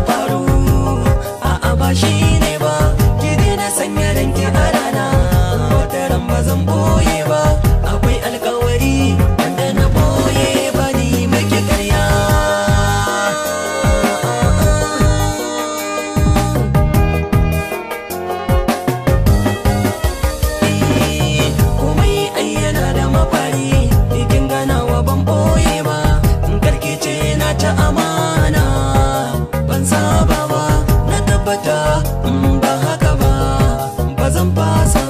faru, a'a ba shi ne ba. Ki daina sanya ranki a rana, wata ran ba zan boye ba. Akwai alkawari wanda na boye ba ni miki karya. Komai ai yana da mafari, kin ganawa ban boye ba. Karki ce na ta amana, ban saba ba, na tabbata ba haka ba, ba zan fasa